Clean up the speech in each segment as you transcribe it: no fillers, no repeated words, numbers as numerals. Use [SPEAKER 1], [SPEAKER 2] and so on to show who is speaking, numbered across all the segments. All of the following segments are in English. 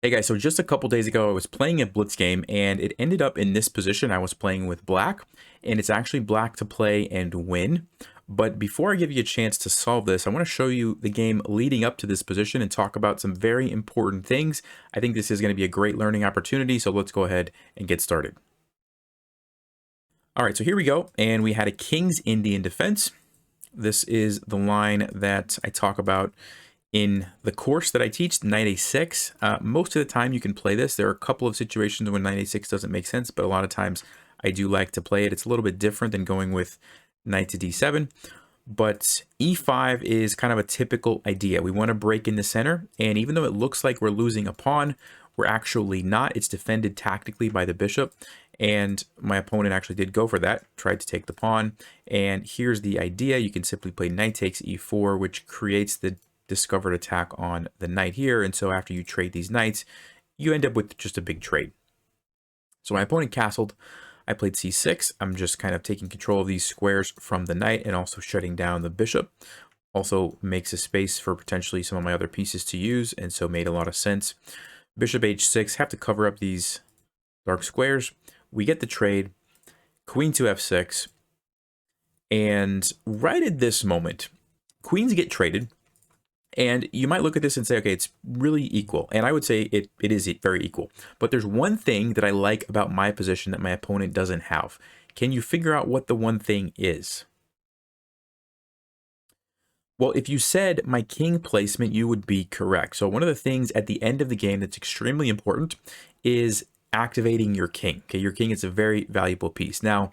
[SPEAKER 1] Hey guys, so just a couple days ago, I was playing a blitz game and it ended up in this position. I was playing with black, and it's actually black to play and win. But before I give you a chance to solve this, I want to show you the game leading up to this position and talk about some very important things. I think this is going to be a great learning opportunity, so let's go ahead and get started. All right, so here we go, and we had a King's Indian defense. This is the line that I talk about in the course that I teach, Knight A6. Most of the time you can play this. There are a couple of situations when Knight A6 doesn't make sense, but a lot of times I do like to play it. It's a little bit different than going with Knight to D7, but E5 is kind of a typical idea. We want to break in the center, and even though it looks like we're losing a pawn, we're actually not. It's defended tactically by the bishop, and my opponent actually did go for that, tried to take the pawn, and here's the idea. You can simply play knight takes E4, which creates the discovered attack on the knight here, and so after you trade these knights, you end up with just a big trade. So my opponent castled. I played C6. I'm just kind of taking control of these squares from the knight and also shutting down the bishop. Also makes a space for potentially some of my other pieces to use, and so made a lot of sense. Bishop H6, have to cover up these dark squares. We get the trade, queen to F6, and right at this moment, queens get traded. And you might look at this and say, okay, it's really equal. And I would say it is very equal. But there's one thing that I like about my position that my opponent doesn't have. Can you figure out what the one thing is? Well, if you said my king placement, you would be correct. So one of the things at the end of the game that's extremely important is activating your king. Okay, your king is a very valuable piece. Now,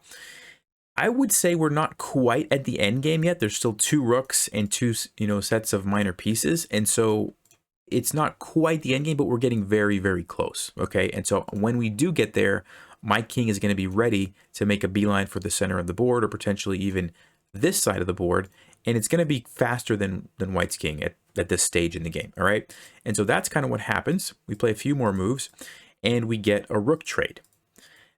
[SPEAKER 1] I would say we're not quite at the end game yet. There's still two rooks and two, sets of minor pieces. And so it's not quite the end game, but we're getting very, very close. Okay. And so when we do get there, my king is going to be ready to make a beeline for the center of the board, or potentially even this side of the board. And it's going to be faster than white's king at this stage in the game. All right. And so that's kind of what happens. We play a few more moves and we get a rook trade.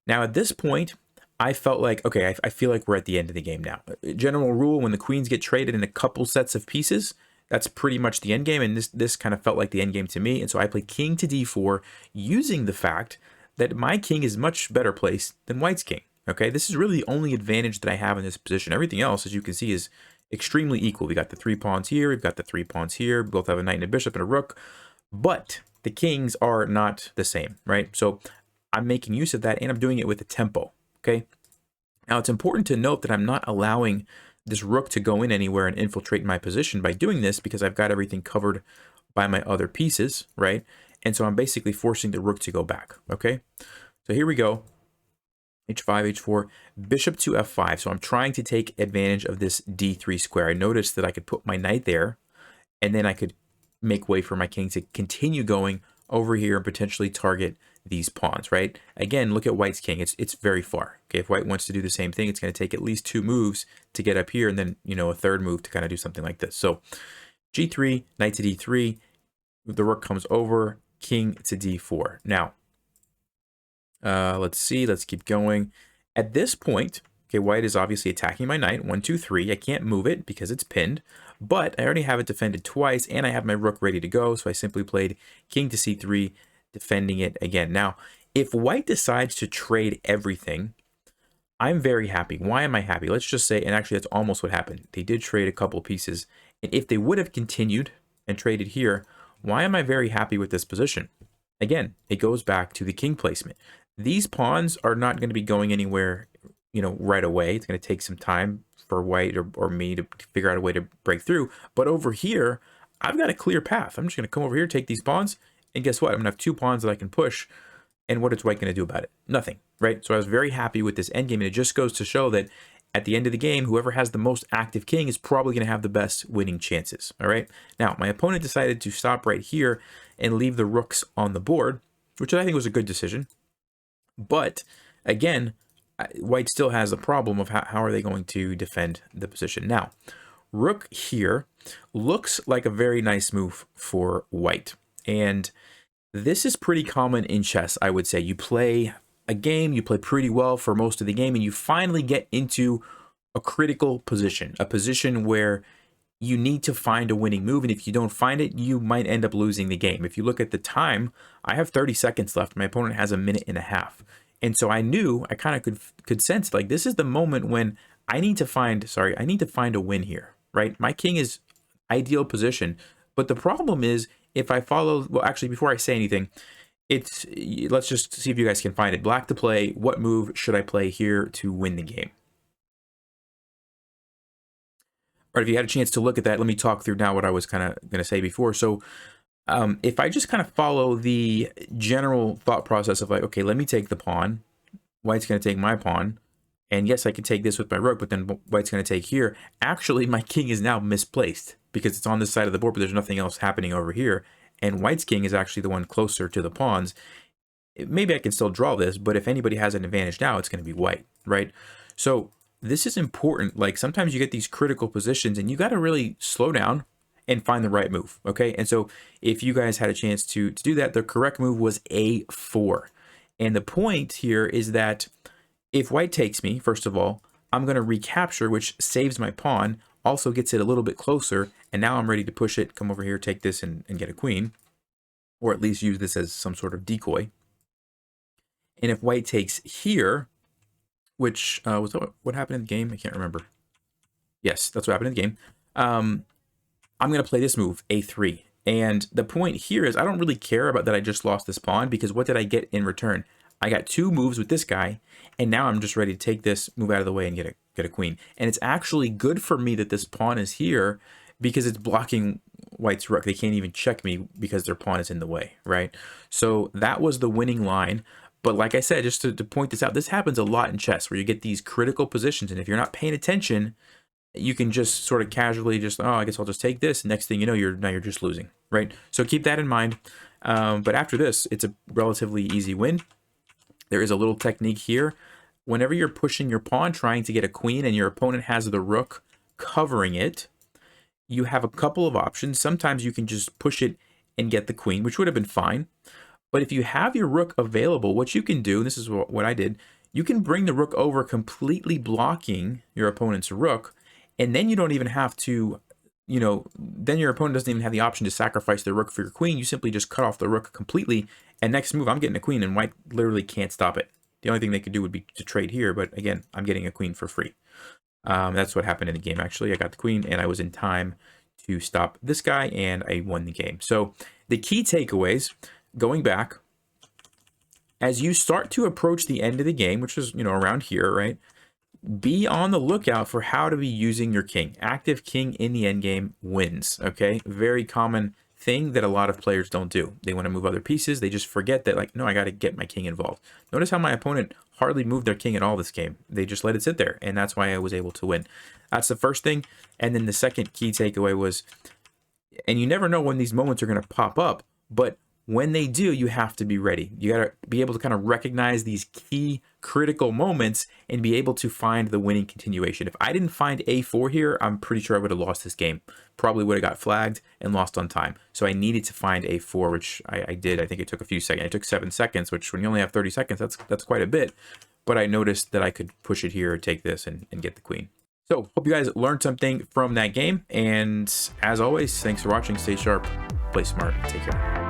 [SPEAKER 1] Now at this point, I felt like, okay, I feel like we're at the end of the game now. General rule, when the queens get traded in a couple sets of pieces, that's pretty much the end game, and this kind of felt like the end game to me. And so I played king to d4, using the fact that my king is much better placed than white's king. Okay, this is really the only advantage that I have in this position. Everything else, as you can see, is extremely equal. We got the 3 pawns here, we've got the 3 pawns here, we both have a knight and a bishop and a rook, but the kings are not the same, right? So I'm making use of that, and I'm doing it with a tempo. Okay. Now it's important to note that I'm not allowing this rook to go in anywhere and infiltrate my position by doing this, because I've got everything covered by my other pieces, right? And so I'm basically forcing the rook to go back. Okay. So here we go. H5, H4, bishop to F5. So I'm trying to take advantage of this D3 square. I noticed that I could put my knight there, and then I could make way for my king to continue going over here and potentially target these pawns, right? Again, look at white's king. It's very far. Okay, if white wants to do the same thing, it's going to take at least 2 moves to get up here, and then, a third move to kind of do something like this. So G3, knight to D3, the rook comes over, king to D4. Now, let's see, let's keep going. At this point, okay, white is obviously attacking my knight, 1, 2, 3. I can't move it because it's pinned, but I already have it defended twice, and I have my rook ready to go, so I simply played king to C3, defending it again. Now, if white decides to trade everything, I'm very happy. Why am I happy? Let's just say, and actually that's almost what happened. They did trade a couple pieces, and if they would have continued and traded here, why am I very happy with this position? Again, it goes back to the king placement. These pawns are not going to be going anywhere, right away. It's going to take some time for white or me to figure out a way to break through. But over here, I've got a clear path. I'm just going to come over here, take these pawns, and guess what? I'm going to have 2 pawns that I can push. And what is white going to do about it? Nothing, right? So I was very happy with this endgame, and it just goes to show that at the end of the game, whoever has the most active king is probably going to have the best winning chances, all right? Now, my opponent decided to stop right here and leave the rooks on the board, which I think was a good decision. But, again, white still has a problem of how are they going to defend the position. Now, rook here looks like a very nice move for white. And this is pretty common in chess, I would say. You play a game, you play pretty well for most of the game, and you finally get into a critical position, a position where you need to find a winning move. And if you don't find it, you might end up losing the game. If you look at the time, I have 30 seconds left. My opponent has a minute and a half. And so I knew, I kind of could sense like this is the moment when I need to find a win here, right? My king is ideal position. But the problem is if I follow, well, actually, before I say anything, let's just see if you guys can find it. Black to play. What move should I play here to win the game? All right, if you had a chance to look at that, let me talk through now what I was kind of going to say before. So if I just kind of follow the general thought process of like, okay, let me take the pawn. White's going to take my pawn. And yes, I can take this with my rook, but then White's going to take here. Actually, my king is now misplaced because it's on this side of the board, but there's nothing else happening over here. And White's king is actually the one closer to the pawns. Maybe I can still draw this, but if anybody has an advantage now, it's going to be White, right? So this is important. Like sometimes you get these critical positions and you got to really slow down and find the right move, okay? And so if you guys had a chance to do that, the correct move was A4. And the point here is that if White takes me, first of all, I'm going to recapture, which saves my pawn, also gets it a little bit closer, and now I'm ready to push it, come over here, take this, and get a queen, or at least use this as some sort of decoy. And if White takes here, which was that what happened in the game? I can't remember. Yes, that's what happened in the game. I'm going to play this move, A3. And the point here is I don't really care about that I just lost this pawn, because what did I get in return? I got 2 moves with this guy, and now I'm just ready to take this, move out of the way, and get a queen. And it's actually good for me that this pawn is here because it's blocking White's rook. They can't even check me because their pawn is in the way, right? So that was the winning line. But like I said, just to point this out, this happens a lot in chess where you get these critical positions, and if you're not paying attention, you can just sort of casually just, oh, I guess I'll just take this. Next thing you know, you're just losing, right? So keep that in mind. But after this, it's a relatively easy win. There is a little technique here. Whenever you're pushing your pawn, trying to get a queen, and your opponent has the rook covering it, you have a couple of options. Sometimes you can just push it and get the queen, which would have been fine. But if you have your rook available, what you can do, and this is what I did, you can bring the rook over, completely blocking your opponent's rook, and then you don't even have to, then your opponent doesn't even have the option to sacrifice the rook for your queen. You simply just cut off the rook completely, and next move, I'm getting a queen, and White literally can't stop it. The only thing they could do would be to trade here, but again, I'm getting a queen for free. That's what happened in the game, actually. I got the queen, and I was in time to stop this guy, and I won the game. So the key takeaways, going back, as you start to approach the end of the game, which is, around here, right? Be on the lookout for how to be using your king. Active king in the endgame wins, okay? Very common thing that a lot of players don't do. They want to move other pieces. They just forget that, like, no, I got to get my king involved. Notice how my opponent hardly moved their king at all this game. They just let it sit there, and that's why I was able to win. That's the first thing. And then the second key takeaway was, and you never know when these moments are going to pop up, but when they do, you have to be ready. You got to be able to kind of recognize these key critical moments and be able to find the winning continuation. If I didn't find A4 here, I'm pretty sure I would have lost this game. Probably would have got flagged and lost on time. So I needed to find A4, which I did. I think it took a few seconds. It took 7 seconds, which when you only have 30 seconds, that's quite a bit. But I noticed that I could push it here, take this, and get the queen. So hope you guys learned something from that game. And as always, thanks for watching. Stay sharp, play smart, take care.